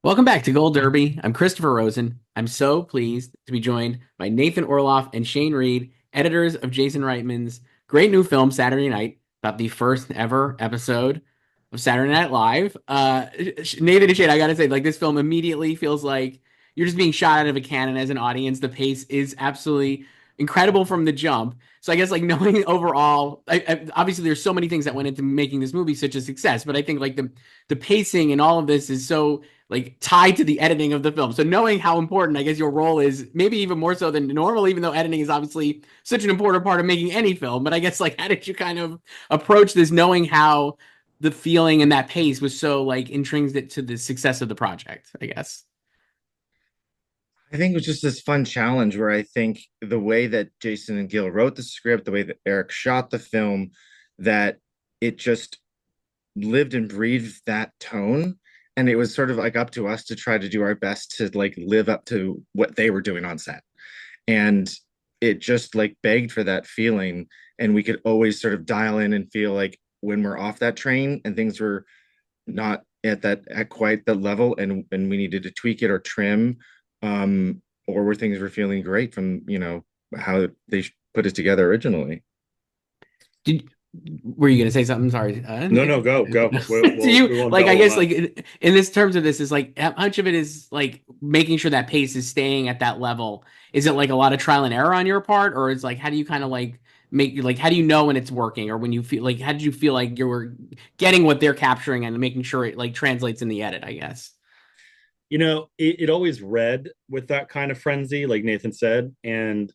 Welcome back to Gold Derby. I'm Christopher Rosen. I'm so pleased to be joined by Nathan Orloff and Shane Reid, editors of Jason Reitman's great new film, Saturday Night, about the first ever episode of Saturday Night Live. Nathan and Shane, I gotta say, like, this film immediately feels like you're just being shot out of a cannon as an audience. The pace is absolutely incredible from the jump. So I guess like knowing overall, obviously there's so many things that went into making this movie such a success, but I think like the pacing and all of this is so like tied to the editing of the film. So knowing how important I guess your role is, maybe even more so than normal, even though editing is obviously such an important part of making any film. But I guess like how did you kind of approach this, knowing how the feeling and that pace was so like intrinsic to the success of the project, I guess. I think it was just this fun challenge where I think the way that Jason and Gil wrote the script, the way that Eric shot the film, that it just lived and breathed that tone. And it was sort of like up to us to try to do our best to like live up to what they were doing on set. And it just like begged for that feeling. And we could always sort of dial in and feel like when we're off that train and things were not at quite the level and we needed to tweak it or trim, or where things were feeling great from how they put it together originally. Did Were you gonna say something? Sorry. No, no, go, go. Do We you won't like? I dwell on guess that. like in this terms of this is like how much of it is like making sure that pace is staying at that level? Is it like a lot of trial and error on your part, or is like how do you kind of like make like how do you know when it's working, or when you feel like how did you feel like you were getting what they're capturing and making sure it like translates in the edit? I guess. It always read with that kind of frenzy, like Nathan said, and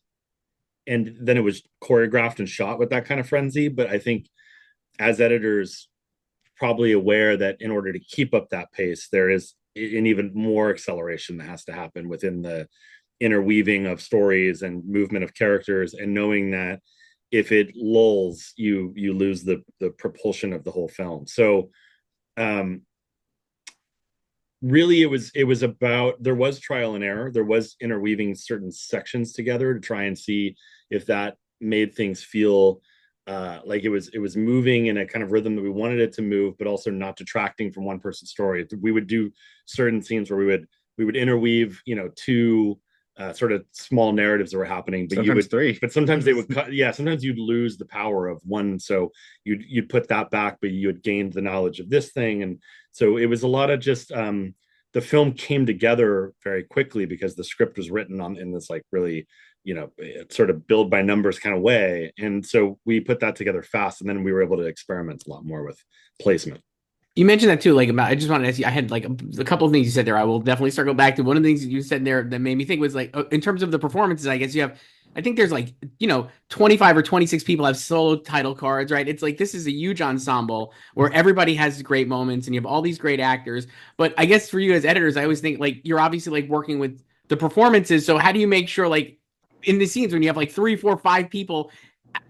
then it was choreographed and shot with that kind of frenzy. But I think as editors, probably aware that in order to keep up that pace, there is an even more acceleration that has to happen within the interweaving of stories and movement of characters, and knowing that if it lulls, you lose the propulsion of the whole film. So um, really it was about, there was trial and error, there was interweaving certain sections together to try and see if that made things feel like it was moving in a kind of rhythm that we wanted it to move, but also not detracting from one person's story. We would do certain scenes where we would interweave, two sort of small narratives that were happening, but you Sometimes would, three. but sometimes they would cut. Yeah, sometimes you'd lose the power of one, so you'd put that back, but you had gained the knowledge of this thing, and so it was a lot of just the film came together very quickly because the script was written on in this like really sort of build by numbers kind of way, and so we put that together fast, and then we were able to experiment a lot more with placement. You mentioned that too, like about. I just wanted to ask you. I had like a couple of things you said there. I will definitely circle back to one of the things you said there that made me think was like in terms of the performances. I guess you have. I think there's like 25 or 26 people have solo title cards, right? It's like this is a huge ensemble where everybody has great moments and you have all these great actors. But I guess for you as editors, I always think like you're obviously like working with the performances. So how do you make sure like in the scenes when you have like three, four, five people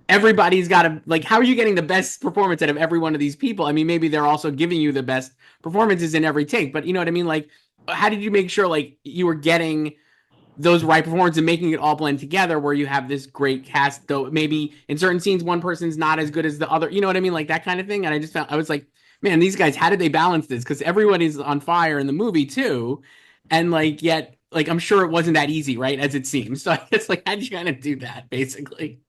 everybody's got to like how are you getting the best performance out of every one of these people? I mean, maybe they're also giving you the best performances in every take, but you know what I mean? Like how did you make sure like you were getting those right performances and making it all blend together where you have this great cast, though maybe in certain scenes one person's not as good as the other, you know what I mean? Like that kind of thing. And I just found I was like, man, these guys, how did they balance this? Because everyone is on fire in the movie too. And like yet like I'm sure it wasn't that easy, right? As it seems. So I guess like how did you kind of do that basically?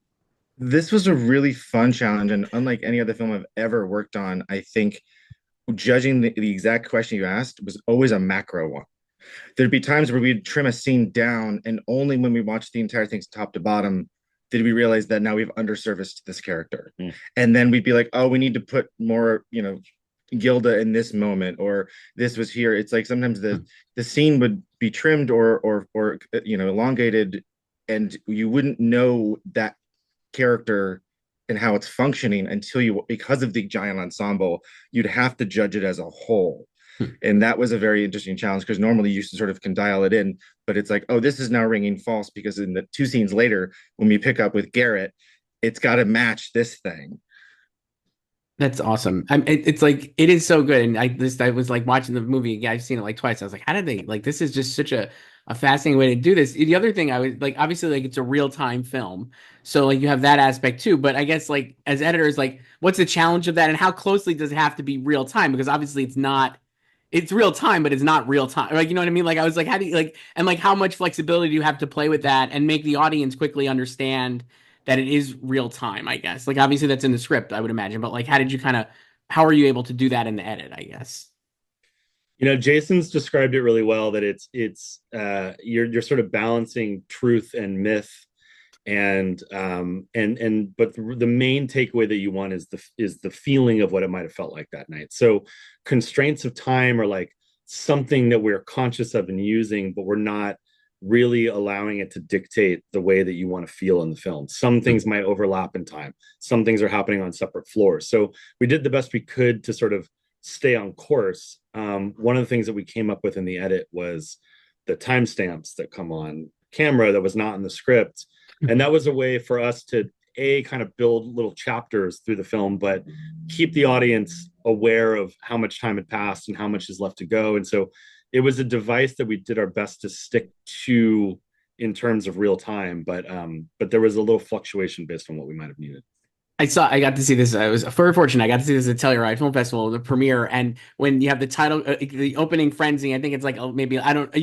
This was a really fun challenge, and unlike any other film I've ever worked on, I think judging the exact question you asked was always a macro one. There'd be times where we'd trim a scene down, and only when we watched the entire thing top to bottom did we realize that now we've underserviced this character. Mm. And then we'd be like, oh, we need to put more, Gilda in this moment, or this was here. It's like sometimes the scene would be trimmed or elongated, and you wouldn't know that character and how it's functioning until you, because of the giant ensemble, you'd have to judge it as a whole. And that was a very interesting challenge because normally you sort of can dial it in, but it's like, oh, this is now ringing false because in the two scenes later, when we pick up with Garrett, it's got to match this thing. That's awesome. It's like it is so good. And I was like watching the movie again. I've seen it like twice. I was like, how did they like this is just such a fascinating way to do this. The other thing I was like, obviously, like it's a real time film. So like you have that aspect too. But I guess like as editors, like what's the challenge of that and how closely does it have to be real time? Because obviously it's not it's real time, but it's not real time. Like, you know what I mean? Like, I was like, how do you like, and like, how much flexibility do you have to play with that and make the audience quickly understand that it is real time, I guess. Like, obviously that's in the script, I would imagine, but like, how did you kind of, how are you able to do that in the edit, I guess? Jason's described it really well, that it's you're sort of balancing truth and myth, and but the main takeaway that you want is the feeling of what it might have felt like that night. So constraints of time are like something that we're conscious of and using, but we're not really allowing it to dictate the way that you want to feel in the film. Some things might overlap in time, some things are happening on separate floors. So we did the best we could to sort of stay on course. One of the things that we came up with in the edit was the timestamps that come on camera that was not in the script, and that was a way for us to kind of build little chapters through the film, but keep the audience aware of how much time had passed and how much is left to go. And so it was a device that we did our best to stick to in terms of real time, but there was a little fluctuation based on what we might have needed. I got to see this. I was very fortunate. I got to see this at Telluride Film Festival, the premiere. And when you have the title, the opening frenzy, I think it's like maybe, I don't,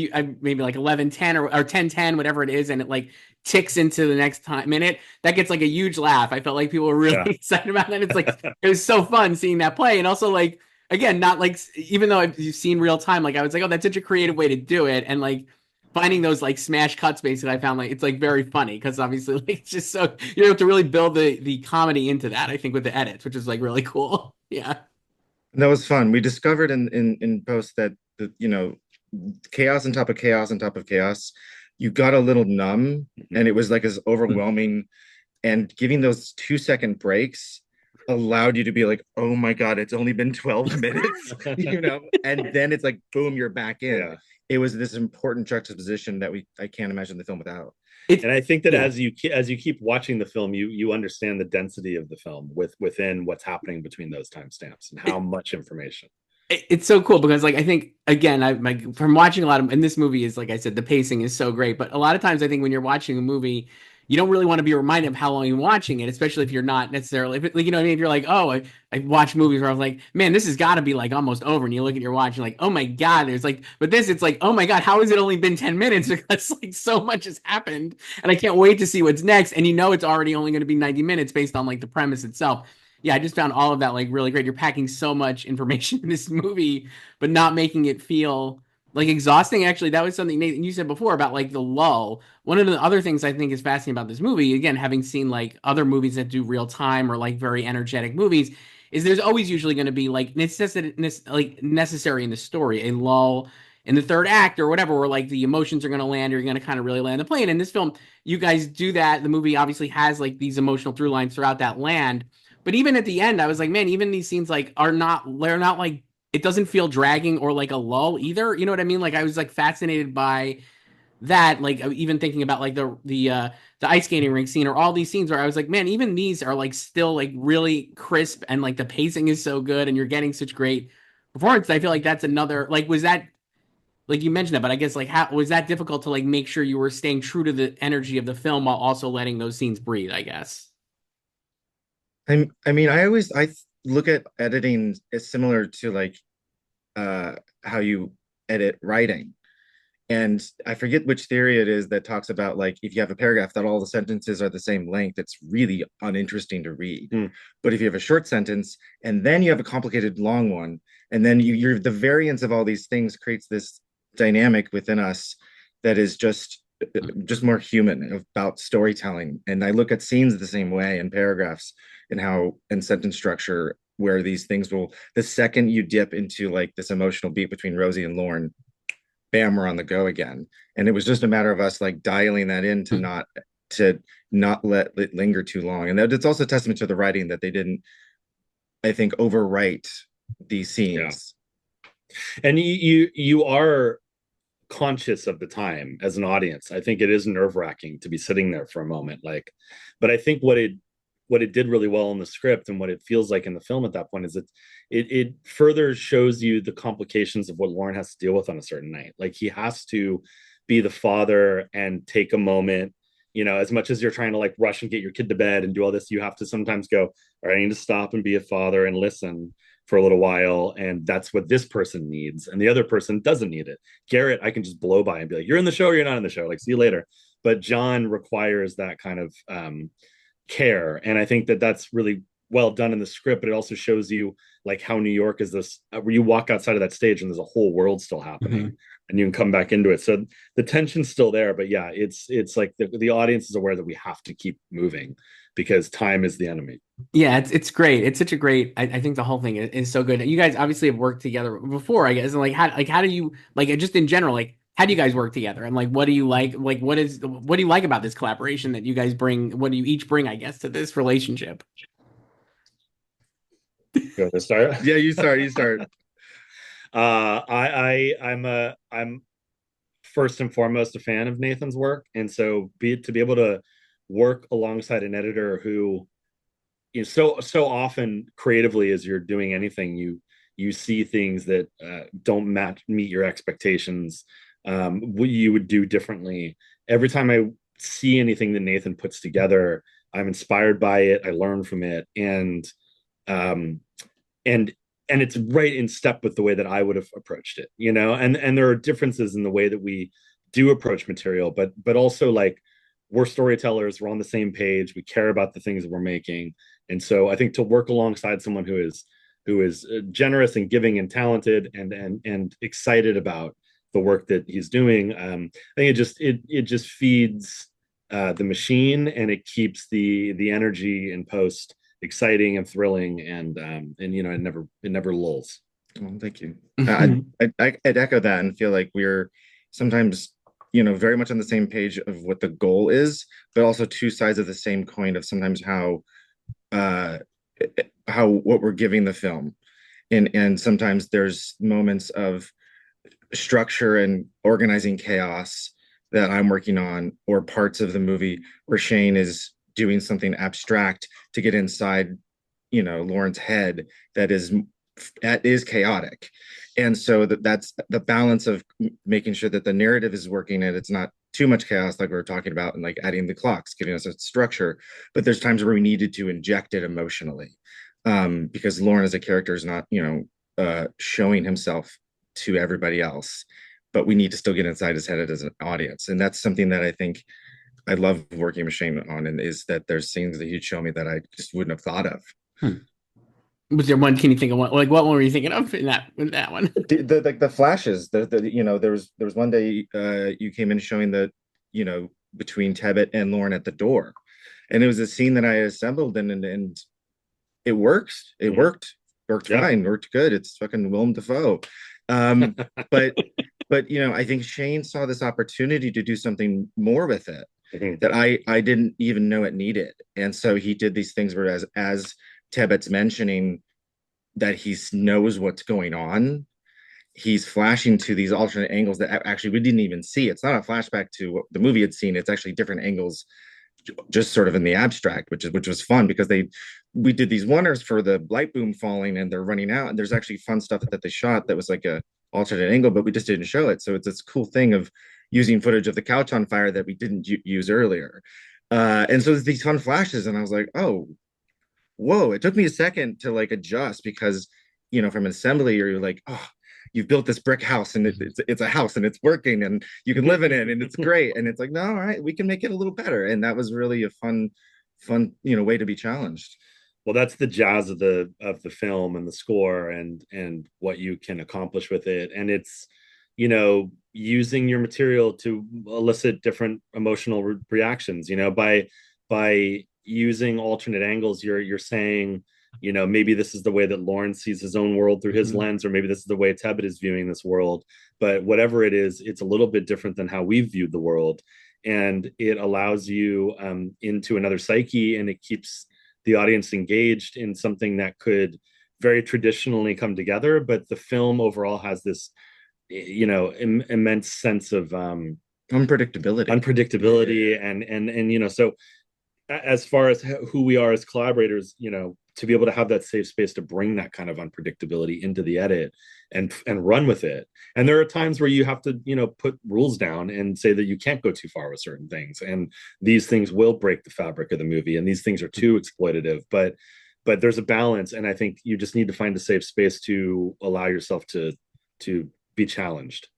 maybe like 11:10 or 10:10, whatever it is. And it like ticks into the next time minute. That gets like a huge laugh. I felt like people were really excited about that. It's like, it was so fun seeing that play. And also like, again, not like, even though you've seen real time, like I was like, oh, that's such a creative way to do it. And like, finding those like smash cut spaces, I found like it's like very funny because obviously like it's just so you're able to really build the comedy into that, I think, with the edits, which is like really cool. Yeah. That was fun. We discovered in post that chaos on top of chaos on top of chaos, you got a little numb, and it was like as overwhelming. And giving those 2-second breaks allowed you to be like, oh my God, it's only been 12 minutes, and then it's like, boom, you're back in. Yeah. It was this important juxtaposition that I can't imagine the film without. And I think that Yeah. as you keep watching the film, you understand the density of the film within what's happening between those timestamps and how much information. It's so cool because like I think again I like from watching a lot of, and this movie is like I said, the pacing is so great, but a lot of times I think when you're watching a movie you don't really want to be reminded of how long you're watching it, especially if you're not necessarily, like, you know what I mean? If you're like, oh, I watched movies where I was like, man, this has got to be like almost over. And you look at your watch and you're like, oh my God, there's like, but this, it's like, oh my God, how has it only been 10 minutes? Because like so much has happened and I can't wait to see what's next. And it's already only going to be 90 minutes based on like the premise itself. Yeah, I just found all of that like really great. You're packing so much information in this movie, but not making it feel like exhausting. Actually, that was something Nathan you said before about like the lull. One of the other things I think is fascinating about this movie, again, having seen like other movies that do real time or like very energetic movies, is there's always usually going to be like necessary in the story, a lull in the third act or whatever, where like the emotions are going to land or you're going to kind of really land the plane. In this film, you guys do that. The movie obviously has like these emotional through lines throughout that land. But even at the end, I was like, man, even these scenes like they're not like it doesn't feel dragging or like a lull either. You know what I mean? Like I was like fascinated by that. Like even thinking about like the ice skating rink scene or all these scenes where I was like, man, even these are like still like really crisp and like the pacing is so good and you're getting such great performance. I feel like that's another like was that like you mentioned that, but I guess like how was that difficult to like make sure you were staying true to the energy of the film while also letting those scenes breathe, I guess. I look at editing as similar to like how you edit writing. And I forget which theory it is that talks about like if you have a paragraph that all the sentences are the same length, it's really uninteresting to read. But if you have a short sentence and then you have a complicated long one, and then you're the variance of all these things creates this dynamic within us that is just more human about storytelling. And I look at scenes the same way and paragraphs and how and sentence structure where these things will the second you dip into like this emotional beat between Rosie and Lorne, bam, we're on the go again. And it was just a matter of us like dialing that in to not let it linger too long. And it's also a testament to the writing that they didn't, I think, overwrite these scenes. Yeah. And you are conscious of the time as an audience. I think it is nerve-wracking to be sitting there for a moment, like, but I think what it did really well in the script and what it feels like in the film at that point is it further shows you the complications of what Lorne has to deal with on a certain night. Like he has to be the father and take a moment as much as you're trying to like rush and get your kid to bed and do all this, you have to sometimes go, all right, I need to stop and be a father and listen for a little while. And that's what this person needs. And the other person doesn't need it. Garrett, I can just blow by and be like, you're in the show, or you're not in the show. Like, see you later. But John requires that kind of care. And I think that that's really well done in the script, but it also shows you like how New York is this, where you walk outside of that stage and there's a whole world still happening. Mm-hmm. And you can come back into it. So the tension's still there, but yeah, it's like the audience is aware that we have to keep moving because time is the enemy. Yeah, it's great. It's such a great. I think the whole thing is so good. You guys obviously have worked together before, I guess. And how do you like just in general, like how do you guys work together? And like what do you like? Like what do you like about this collaboration that you guys bring? What do you each bring, I guess, to this relationship? You want to start? Yeah, you start. You start. I'm first and foremost a fan of Nathan's work, and so to be able to work alongside an editor who, so often creatively as you're doing anything, you see things that don't meet your expectations. What you would do differently. Every time I see anything that Nathan puts together, I'm inspired by it. I learn from it, um, and it's right in step with the way that I would have approached it, and there are differences in the way that we do approach material, but also like we're storytellers, we're on the same page, we care about the things that we're making. And so I think to work alongside someone who is generous and giving and talented and excited about the work that he's doing, I think it just feeds the machine, and it keeps the energy in post exciting and thrilling, and it never lulls. Well, thank you. I'd echo that and feel like we're sometimes, very much on the same page of what the goal is, but also two sides of the same coin of sometimes uh, how what we're giving the film, and sometimes there's moments of structure and organizing chaos that I'm working on, or parts of the movie where Shane is doing something abstract to get inside, Lauren's head that is chaotic. And so that's the balance of making sure that the narrative is working and it's not too much chaos, like we were talking about, and like adding the clocks, giving us a structure. But there's times where we needed to inject it emotionally, because Lauren as a character is not, showing himself to everybody else, but we need to still get inside his head as an audience. And that's something that I think I love working with Shane on, and is that there's things that he'd show me that I just wouldn't have thought of. Was there one? Can you think of one? Like what one were you thinking of in that one? The flashes. There was one day you came in showing the between Tebbit and Lauren at the door, and it was a scene that I assembled, and it works. It worked Yeah. fine, worked good. It's fucking Willem Dafoe. Um, but I think Shane saw this opportunity to do something more with it that I didn't even know it needed. And so he did these things where as Tebbit's mentioning that he knows what's going on, he's flashing to these alternate angles that actually we didn't even see. It's not a flashback to what the movie had seen. It's actually different angles, just sort of in the abstract, which was fun because we did these wonders for the light boom falling and they're running out, and there's actually fun stuff that they shot that was like a alternate angle, but we just didn't show it. So it's this cool thing of using footage of the couch on fire that we didn't use earlier. And so there's these fun flashes, and I was like, oh, whoa. It took me a second to like adjust because, from an assembly, you're like, oh, you've built this brick house and it's a house and it's working and you can live in it and it's great. And it's like, no, all right, we can make it a little better. And that was really a fun, way to be challenged. Well, that's the jazz of the film and the score and what you can accomplish with it. And it's, using your material to elicit different emotional reactions, by using alternate angles, you're saying, maybe this is the way that Lawrence sees his own world through his lens, or maybe this is the way Tebbit is viewing this world. But whatever it is, it's a little bit different than how we've viewed the world. And it allows you into another psyche, and it keeps the audience engaged in something that could very traditionally come together. But the film overall has this, immense sense of Unpredictability. and so as far as who we are as collaborators, to be able to have that safe space to bring that kind of unpredictability into the edit and run with it. And there are times where you have to, put rules down and say that you can't go too far with certain things, and these things will break the fabric of the movie, and these things are too exploitative. But there's a balance, and I think you just need to find a safe space to allow yourself to be challenged.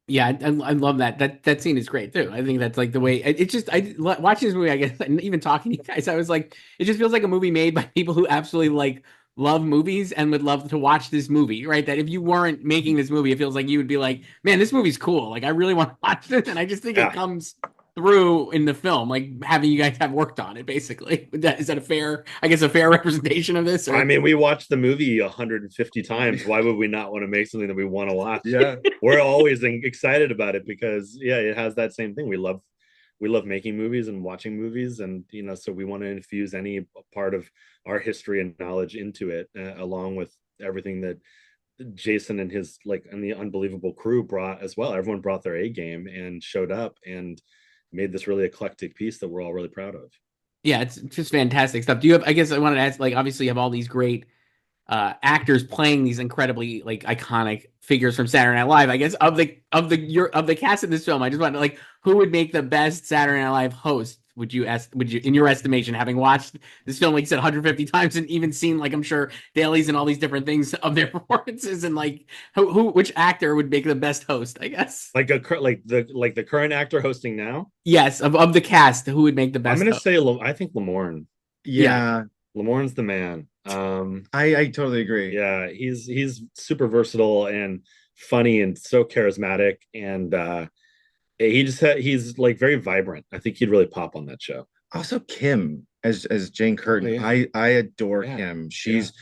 Yeah, I love that scene is great too. I think that's like the way it's just watching this movie, I guess, and even talking to you guys, I was like, it just feels like a movie made by people who absolutely like love movies and would love to watch this movie, right? That if you weren't making this movie, it feels like you would be like, man, this movie's cool. Like I really want to watch this, and I just think it Yeah. comes through in the film, like having you guys have worked on it. Basically, is that a fair, I guess, a fair representation of this? Or I mean, we watched the movie 150 times. Why would we not want to make something that we want to watch? Yeah. We're always excited about it because it has that same thing. We love making movies and watching movies, and so we want to infuse any part of our history and knowledge into it, along with everything that Jason and and the unbelievable crew brought as well. Everyone brought their A game and showed up and made this really eclectic piece that we're all really proud of. yeah, it's just fantastic stuff. Do you have? I guess I wanted to ask, like, obviously you have all these great actors playing these incredibly like iconic figures from Saturday Night Live. I guess of the cast of this film, I just want to like who would make the best Saturday Night Live host? Would you in your estimation, having watched this film like you said 150 times and even seen like I'm sure dailies and all these different things of their performances and like which actor would make the best host? I guess The current actor hosting now. yes, of the cast, who would make the I'm best? gonna Host? say I think Lamorne. Yeah. Lamorne's the man. I totally agree. Yeah, he's super versatile and funny and so charismatic, and he's like very vibrant. I think he'd really pop on that show. Also Kim as Jane Curtin. Oh, yeah. I adore Yeah. Kim. She's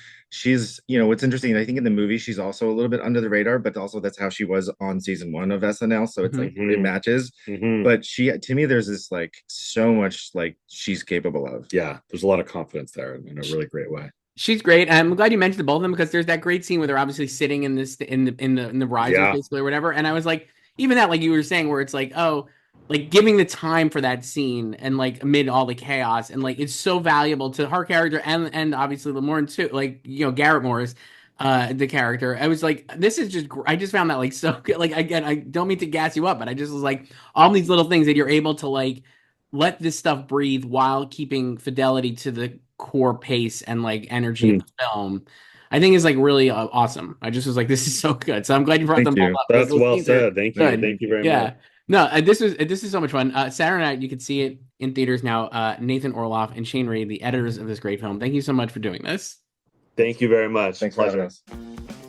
what's interesting, I think in the movie she's also a little bit under the radar, but also that's how she was on season 1 of SNL, so it's like it matches. But she, to me, there's this like so much like she's capable of. Yeah, there's a lot of confidence there in a really great way. She's great. I'm glad you mentioned both of them because there's that great scene where they're obviously sitting in this in the risers Yeah. basically or whatever. And I was like, even that, like you were saying, where it's like, oh, like giving the time for that scene and like amid all the chaos and like it's so valuable to her character and obviously Lamorne too, like Garrett Morris, the character. I was like, this is just I just found that like so good. Like again, I don't mean to gas you up, but I just was like all these little things that you're able to like let this stuff breathe while keeping fidelity to the core pace and like energy of the film. I think is like really awesome. I just was like, this is so good. So I'm glad you brought them Thank all you. up. That's Those well scenes are said. Thank you. good. Thank you very Yeah. much. No, this is so much fun. Saturday night, you can see it in theaters now. Nathan Orloff and Shane Reid, the editors of this great film. Thank you so much for doing this. Thank you very much. Thanks for having Pleasure. us.